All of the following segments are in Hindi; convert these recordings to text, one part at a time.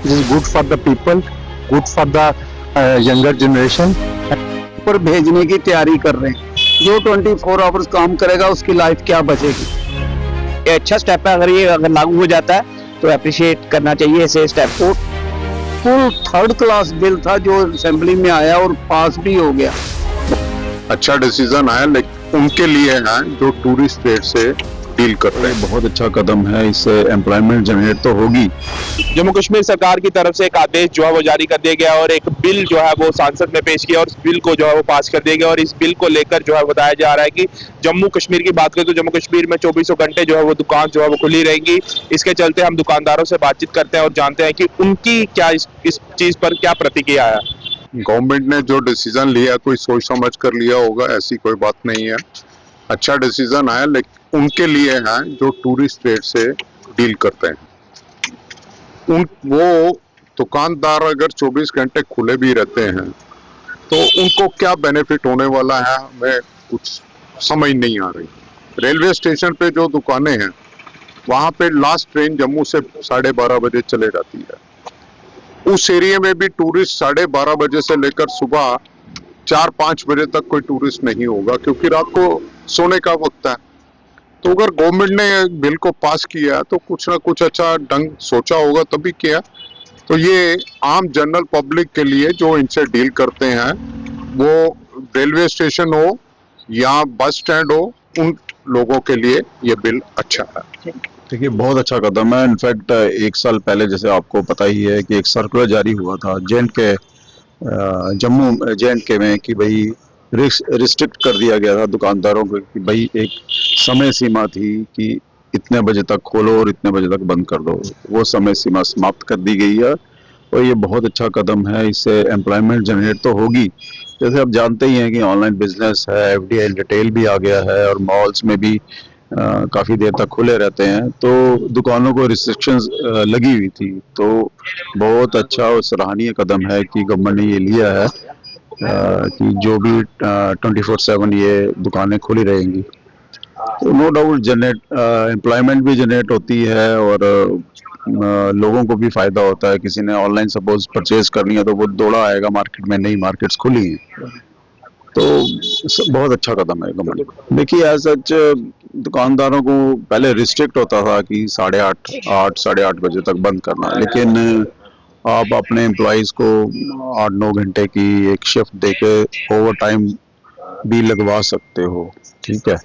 This is good for the people, good for the younger generation. पर भेजने की तैयारी कर रहे हैं। जो 24 आवर्स काम करेगा उसकी लाइफ क्या बचेगी। ये अच्छा स्टेप है, अगर लागू हो जाता है तो अप्रिशिएट करना चाहिए ऐसे स्टेप को। फुल 3rd क्लास बिल था जो असेंबली में आया और पास भी हो गया। अच्छा डिसीजन आया, लेकिन उनके लिए है जो टूरिस्ट स्टेट से डील कर रहे हैं। बहुत अच्छा कदम है, इससे एम्प्लॉयमेंट जनरेट तो होगी। जम्मू कश्मीर सरकार की तरफ से एक आदेश जो है वो जारी कर दिया गया और एक बिल जो है वो संसद में पेश किया और इस बिल को जो है वो पास कर दिया गया। और इस बिल को लेकर जो है बताया जा रहा है कि जम्मू कश्मीर की बात करें तो जम्मू कश्मीर में 24 घंटे जो है वो दुकान जो है वो खुली रहेंगी। इसके चलते हम दुकानदारों से बातचीत करते हैं और जानते हैं कि उनकी क्या इस चीज पर क्या प्रतिक्रिया है। गवर्नमेंट ने जो डिसीजन लिया कोई सोच समझ कर लिया होगा, ऐसी कोई बात नहीं है। अच्छा डिसीजन आया, लेकिन उनके लिए है जो टूरिस्ट स्टेट से डील करते हैं। वो दुकानदार अगर 24 घंटे खुले भी रहते हैं तो उनको क्या बेनिफिट होने वाला है, हमें कुछ समझ नहीं आ रही। रेलवे स्टेशन पे जो दुकानें हैं वहां पे लास्ट ट्रेन जम्मू से 12:30 बजे चले जाती है। उस एरिया में भी टूरिस्ट 12:30 बजे से लेकर सुबह 4-5 बजे तक कोई टूरिस्ट नहीं होगा, क्योंकि रात को सोने का वक्त है। तो अगर गवर्नमेंट ने बिल को पास किया तो कुछ ना कुछ अच्छा ढंग सोचा होगा तभी किया। तो ये आम जनरल पब्लिक के लिए जो इनसे डील करते हैं, वो रेलवे स्टेशन हो या बस स्टैंड हो, उन लोगों के लिए ये बिल अच्छा है। देखिए, बहुत अच्छा कदम है। इनफैक्ट 1 साल पहले जैसे आपको पता ही है कि एक सर्कुलर जारी हुआ था जम्मू J&K में कि भाई रिस्ट्रिक्ट कर दिया गया था दुकानदारों को कि भाई एक समय सीमा थी कि इतने बजे तक खोलो और इतने बजे तक बंद कर दो। वो समय सीमा समाप्त कर दी गई है और ये बहुत अच्छा कदम है। इससे एम्प्लॉयमेंट जनरेट तो होगी। जैसे आप जानते ही हैं कि ऑनलाइन बिजनेस है, FDI रिटेल भी आ गया है और मॉल्स में भी काफ़ी देर तक खुले रहते हैं, तो दुकानों को रिस्ट्रिक्शंस लगी हुई थी। तो बहुत अच्छा और सराहनीय कदम है कि गवर्नमेंट ने ये लिया है कि जो भी 24/7 ये दुकानें खुली रहेंगी। तो नो डाउट एम्प्लॉयमेंट भी जनरेट होती है और लोगों को भी फ़ायदा होता है। किसी ने ऑनलाइन सपोज परचेज करनी है तो वो दौड़ा आएगा मार्केट में, नई मार्केट्स खुली हैं। तो बहुत अच्छा कदम है गवर्नमेंट। देखिए, एज सच दुकानदारों को पहले रिस्ट्रिक्ट होता था कि 8:30 बजे तक बंद करना, लेकिन आप अपने एम्प्लॉयज़ को 8-9 घंटे की एक शिफ्ट देके ओवर टाइम भी लगवा सकते हो। ठीक है,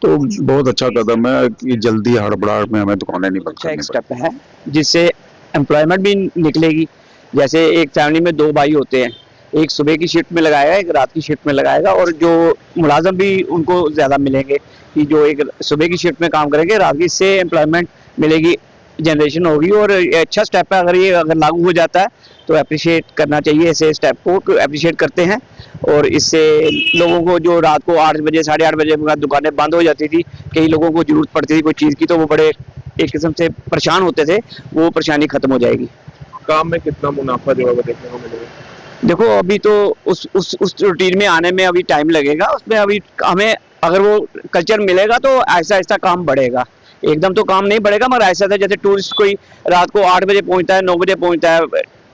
तो बहुत अच्छा कदम है कि जल्दी हड़बड़ाहट में हमें दुकानें नहीं बंद अच्छा एक करनी स्टेप है जिससे एम्प्लॉयमेंट भी निकलेगी। जैसे एक फैमिली में 2 भाई होते हैं, एक सुबह की शिफ्ट में लगाएगा, एक रात की शिफ्ट में लगाएगा और जो मुलाजम भी उनको ज़्यादा मिलेंगे कि जो एक सुबह की शिफ्ट में काम करेंगे, रात की। इससे एम्प्लॉयमेंट मिलेगी, जनरेशन होगी और ये अच्छा स्टेप है। अगर लागू हो जाता है तो अप्रिशिएट करना चाहिए ऐसे स्टेप को। अप्रिशिएट करते हैं और इससे लोगों को जो रात को 8 बजे 8:30 बजे दुकानें बंद हो जाती थी, कई लोगों को जरूरत पड़ती थी कोई चीज़ की, तो वो बड़े एक किस्म से परेशान होते थे, वो परेशानी खत्म हो जाएगी। काम में कितना मुनाफा जो है वो देखने को मिलेगा? देखो, अभी तो उस रूटीन में आने में अभी टाइम लगेगा। उसमें अभी हमें अगर वो कल्चर मिलेगा तो ऐसा ऐसा काम बढ़ेगा। एकदम तो काम नहीं बढ़ेगा, मगर ऐसा था जैसे टूरिस्ट कोई रात को 8 बजे पहुंचता है, 9 बजे पहुंचता है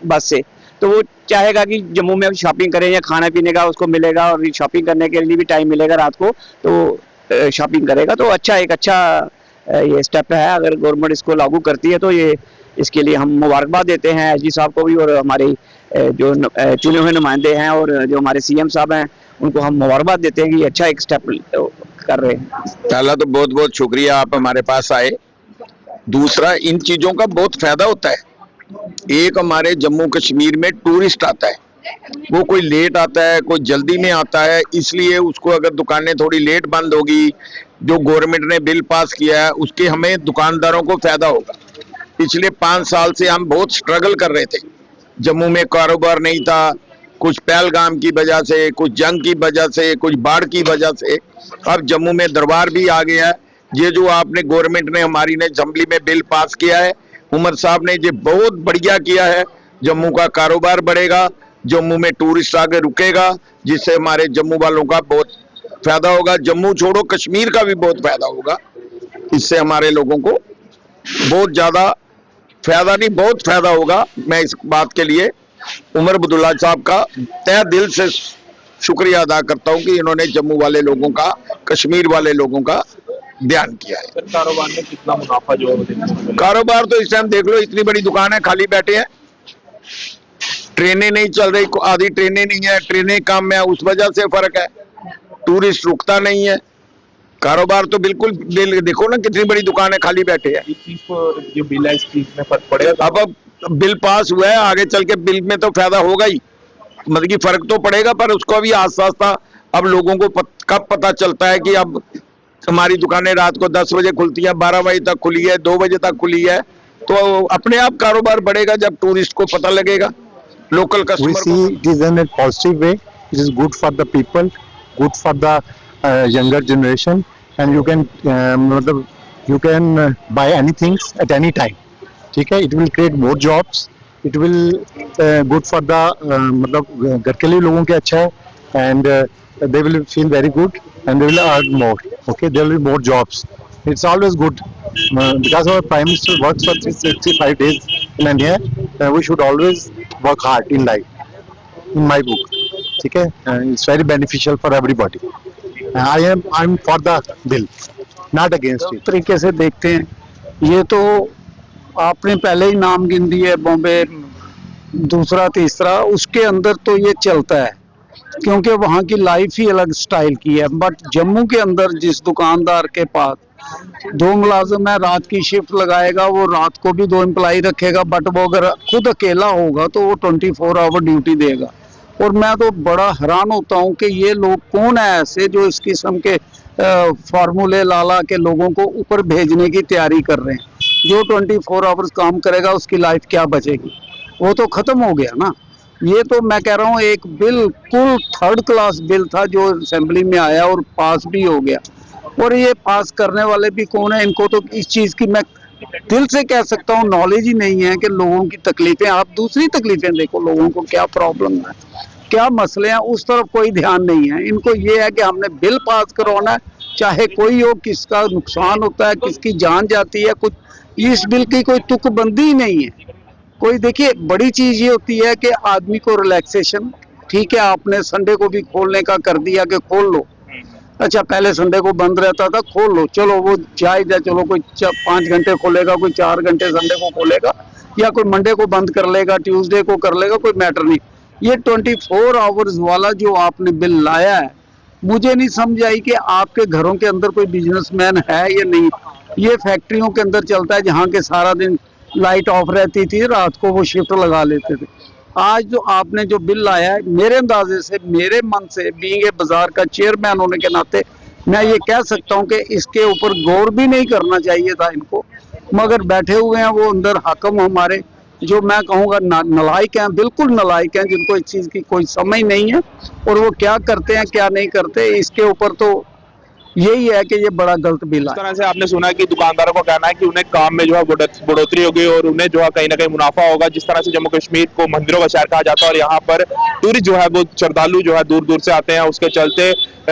बस से, तो वो चाहेगा कि जम्मू में शॉपिंग करें या खाना पीने का उसको मिलेगा और शॉपिंग करने के लिए भी टाइम मिलेगा रात को, तो शॉपिंग करेगा। तो एक अच्छा ये स्टेप है। अगर गवर्नमेंट इसको लागू करती है तो ये इसके लिए हम मुबारकबाद देते हैं SG साहब को भी और हमारे जो चुने हुए नुमाइंदे हैं और जो हमारे CM साहब हैं उनको हम मुबारकबाद देते हैं कि अच्छा एक स्टेप कर रहे हैं। पहला तो बहुत बहुत शुक्रिया, आप हमारे पास आए। दूसरा, इन चीज़ों का बहुत फायदा होता है। एक, हमारे जम्मू कश्मीर में टूरिस्ट आता है, वो कोई लेट आता है, कोई जल्दी में आता है, इसलिए उसको अगर दुकानें थोड़ी लेट बंद होगी, जो गवर्नमेंट ने बिल पास किया है उसके हमें दुकानदारों को फायदा होगा। पिछले 5 साल से हम बहुत स्ट्रगल कर रहे थे, जम्मू में कारोबार नहीं था, कुछ पहलगाम की वजह से, कुछ जंग की वजह से, कुछ बाढ़ की वजह से। अब जम्मू में दरबार भी आ गया है। ये जो आपने गवर्नमेंट ने हमारी ने असेंबली में बिल पास किया है, उमर साहब ने ये बहुत बढ़िया किया है। जम्मू का कारोबार बढ़ेगा, जम्मू में टूरिस्ट आगे रुकेगा, जिससे हमारे जम्मू वालों का बहुत फायदा होगा। जम्मू छोड़ो, कश्मीर का भी बहुत फायदा होगा। इससे हमारे लोगों को बहुत ज़्यादा फायदा नहीं, बहुत फायदा होगा। मैं इस बात के लिए उमर अब्दुल्ला साहब का तहे दिल से शुक्रिया अदा करता हूं कि इन्होंने जम्मू वाले लोगों का, कश्मीर वाले लोगों का ध्यान किया है। सर कारोबार में कितना मुनाफा जो है वो देखने को मिलेगा? कारोबार तो इस टाइम देख लो, इतनी बड़ी दुकान है, खाली बैठे हैं, ट्रेनें नहीं चल रही, आधी ट्रेनें नहीं है, ट्रेनें कम है, उस वजह से फर्क है। टूरिस्ट रुकता नहीं है, कारोबार तो बिल्कुल देखो ना, कितनी बड़ी दुकान है, खाली बैठे हैं। इस चीज को जो बिल है इस चीज में फर्क पड़ेगा? अब बिल पास हुआ है, आगे चल के बिल में तो फायदा होगा ही, मतलब कि फर्क तो पड़ेगा, पर उसको भी आस्ता आस्ता अब लोगों को कब पता चलता है कि अब हमारी दुकानें रात को 10 बजे खुलती है, 12 बजे तक खुली है, 2 बजे तक खुली है, तो अपने आप कारोबार बढ़ेगा जब टूरिस्ट को पता लगेगा, local We customer see it is in a positive way. It is good for the people, good for the younger generation, and you can buy anything at any time. ठीक है, it will create more jobs. It will good for the मतलब घर के लिए लोगों के अच्छा है, and they will feel very good and they will earn more. Okay, there will be more jobs. It's always good because our Prime Minister works for 365 days in a year. We should always work hard in life. In my book, ठीक है, it's very beneficial for everybody. I'm for the bill, not against it. तरीके से देखते हैं, ये तो आपने पहले ही नाम गिन दिए, बॉम्बे दूसरा तीसरा, उसके अंदर तो ये चलता है क्योंकि वहाँ की लाइफ ही अलग स्टाइल की है। बट जम्मू के अंदर जिस दुकानदार के पास 2 मुलाजिम है, रात की शिफ्ट लगाएगा, वो रात को भी 2 एम्प्लाई रखेगा, बट वो अगर खुद अकेला होगा तो वो 24 आवर ड्यूटी देगा। और मैं तो बड़ा हैरान होता हूँ कि ये लोग कौन है ऐसे जो इस किस्म के फार्मूले लाला के लोगों को ऊपर भेजने की तैयारी कर रहे हैं। जो 24 आवर्स काम करेगा उसकी लाइफ क्या बचेगी, वो तो खत्म हो गया ना। ये तो मैं कह रहा हूँ एक बिल्कुल 3rd क्लास बिल था जो असेंबली में आया और पास भी हो गया। और ये पास करने वाले भी कौन है, इनको तो इस चीज की मैं दिल से कह सकता हूँ नॉलेज ही नहीं है कि लोगों की तकलीफें, आप दूसरी तकलीफें देखो, लोगों को क्या प्रॉब्लम है, क्या मसले हैं, उस तरफ कोई ध्यान नहीं है। इनको ये है कि हमने बिल पास करवाना है, चाहे कोई हो, किसका नुकसान होता है, किसकी जान जाती है, कुछ इस बिल की कोई तुकबंदी ही नहीं है कोई। देखिए बड़ी चीज ये होती है कि आदमी को रिलैक्सेशन, ठीक है, आपने संडे को भी खोलने का कर दिया कि खोल लो, अच्छा पहले संडे को बंद रहता था, खोल लो, चलो वो जायज है, चलो कोई 5 घंटे खोलेगा, कोई 4 घंटे संडे को खोलेगा, या कोई मंडे को बंद कर लेगा, ट्यूसडे को कर लेगा, कोई मैटर नहीं। ये 24 आवर्स वाला जो आपने बिल लाया है, मुझे नहीं समझ आई कि आपके घरों के अंदर कोई बिजनेसमैन है या नहीं। ये फैक्ट्रियों के अंदर चलता है जहाँ के सारा दिन लाइट ऑफ रहती थी, रात को वो शिफ्ट लगा लेते थे। आज जो आपने जो बिल लाया है, मेरे अंदाजे से, मेरे मन से, बीइंग ए बाजार का चेयरमैन होने के नाते मैं ये कह सकता हूँ कि इसके ऊपर गौर भी नहीं करना चाहिए था इनको, मगर बैठे हुए हैं वो अंदर हाकम हमारे, जो मैं कहूँगा नलायक हैं, बिल्कुल नलायक हैं, जिनको इस चीज़ की कोई समझ नहीं है, और वो क्या करते हैं क्या नहीं करते, इसके ऊपर तो यही है कि ये बड़ा गलत बिल है। इस तरह से आपने सुना कि दुकानदारों का कहना है कि उन्हें काम में जो है बढ़ोतरी होगी और उन्हें जो है कहीं ना कहीं मुनाफा होगा। जिस तरह से जम्मू कश्मीर को मंदिरों का शहर कहा जाता है और यहाँ पर टूरिस्ट जो है वो श्रद्धालु जो है दूर दूर से आते हैं, उसके चलते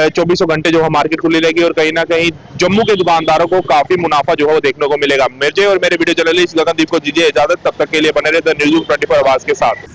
24 घंटे जो है मार्केट खुली रहेगी और कहीं ना कहीं जम्मू के दुकानदारों को काफी मुनाफा जो है वो देखने को मिलेगा। मुझे और मेरे वीडियो जर्नलिस्ट गगनदीप को दीजिए इजाजत, तब तक के लिए बने रहे न्यूज़ 24 आवाज के साथ।